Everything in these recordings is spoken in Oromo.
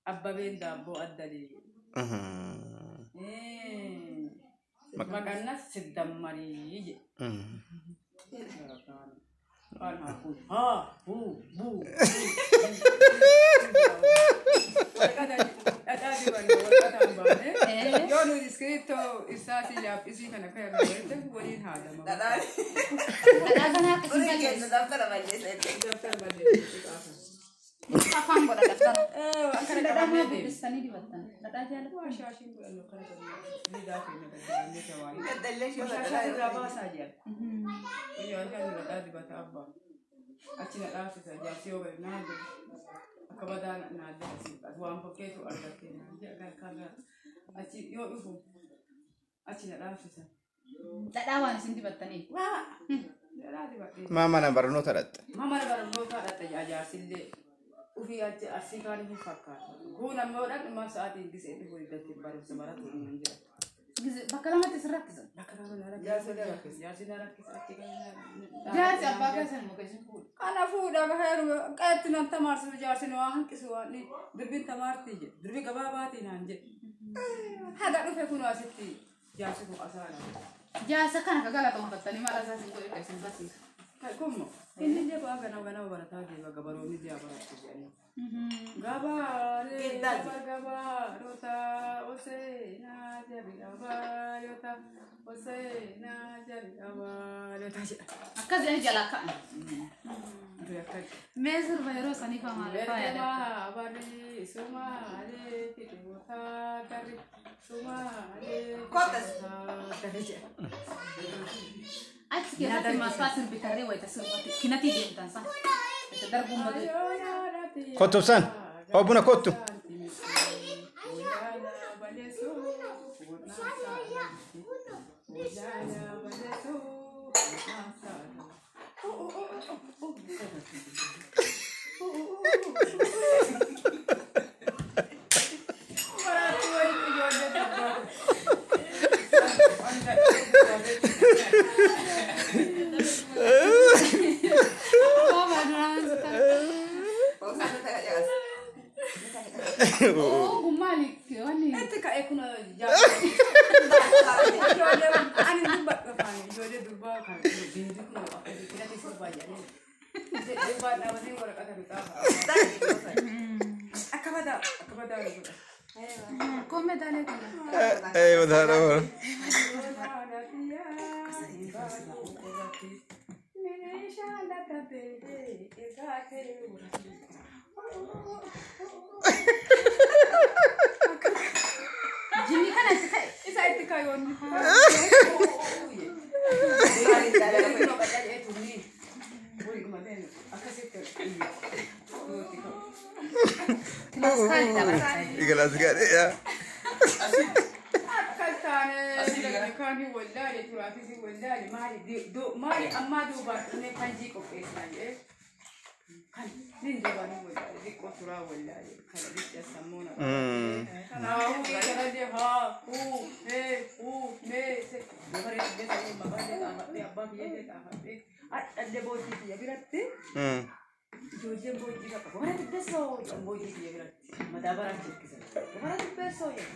Abba benda bo adali. Makanya sedang mari. Kan aku bu. Ada di mana kata mbaknya. Yo nu scritto istasi ya isi kana kayak gitu boleh ada mah. Ada kana kesimpulan daftar budget. Kapan buat daftar? Akan ada mau bisa nih dibuatkan. Ada aja lah. Syashin bulan lo kan di daftar ini jawab. Syashin berapa saja? Iya kan ada di bata abba. Acina daftar saja sio bernado. Kebetulan nada sih, uang pakai itu ada kena, jangan karena aci yo ibu, aci nak rasa sah. Tak tahu ni sini batani. Wah, ada di batani. Mama na baru notarat. Mama na baru notarat aja sini. Ufi aja asikari ni fakar. Guna morat masa ati gisi itu boleh datang baru semarat menja. Bakalan mati serak sah. Bakalan narak. Ya sudah rakis, ya sudah rakis aci kan. Ya siapa kan mau kasih food. Ana food aga heru kayak tunan tamar sejar sini wahan kisuan ni berbin tamar tije berbin kababati nanje. Hada tu fekunu asiti jasa ku asala. Jasa kan kagala tong batani malah saya sih kau kasih basi. Kamu ini dia apa gana barata dia baru ini dia apa ini. Gabar rota ose na jadi gabar rota ose na jadi gabar rota. Akak jadi jalakan. Mesur bayar sani kama le paya deh. Bari semua le kita dari semua le. Kotas. Aci kira tu mas pasir bicara wa itu semua. Kina tiga intan sah. Itu darbun bagi. Kotu san. Oh buna kotu. Oh, gumalik yun ni. Ito ka ekuna jam. Ani dubat ka pani, jode dubat ka. Bindu ko ako kira tisu baja ni. Dubat na wasi ko ka ta. Akabada. Come dale ka. Udhara bol. Jimmy kan isa itu kayon. Ikhlas sekali ya. Kani wallahi turati si wallahi mari amma do ba ne kanji ko pesa ye. Kan nin do ba ni wallahi di ko tura wallahi kan di ya samona. Na hu kana de ha me se bare de se mabade ta abba biye de ta adde boji ya biratti. Joje boji ka bare de so boji ya biratti. Madabara chikisa. Bare de peso ya.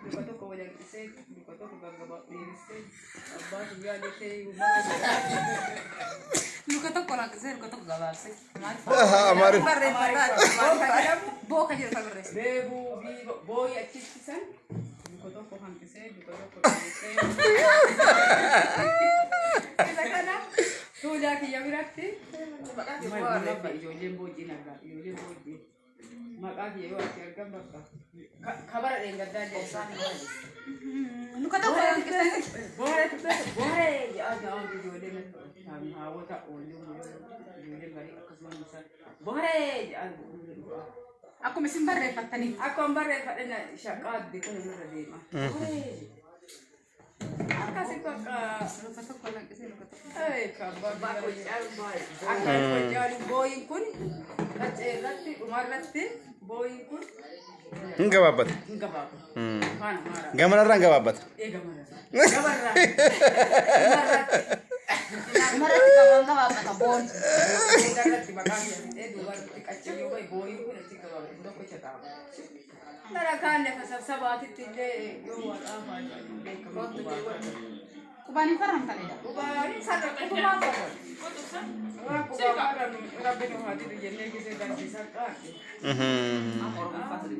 Bukato ko wala kise, bukato ko gagaba ni kise. Abba tuya dete umar. Bukato ko lang kise, bukato ko gagaba kise. Amar. Bo ka jir kalre. Bebu boy achikisan. Bukato ko han kise, bukato ko kise. Kisa kana? Tuya ki yabiratti. Maka joje boji naga, joje boji. Maka dia wakil gambar kabar yang gada dia sana. Nuka tahu orang kita. Boleh ya jangan dijualin kami hawa tak ulu jualin balik aku semua bisa. Boleh ya. Aku mesin barrefat tadi. Aku barrefat na syakad di kono na di mah. Boleh. Kasih kok Nuka tahu orang kita nuka tahu. kabar akan jalan boy pun lati umar lati boy pun Enggak babat. Mana Gambar orang enggak babat. gambar Marah kita enggak apa-apa kabon. lati bagasi dua kacau boy pun nanti kalau tokko caqaba. Nara kaanne kasabsabaatitti illee yoo waaqaa beekamu. Kubani faram taleda. Kubani sadar kubani faram. Orang kubani faram Rabbi nu hati tu jenne kise dan bisa kan. Orang fasri.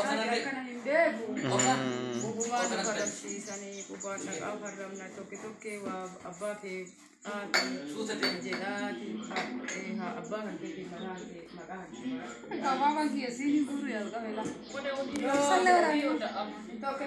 Saya kan himbeku. Kubani faram si sani kubani nak faram na toke wa abba ke jedati abba kan ke makan. Kamu kan kiasi ni guru ya, kamu lah. Toke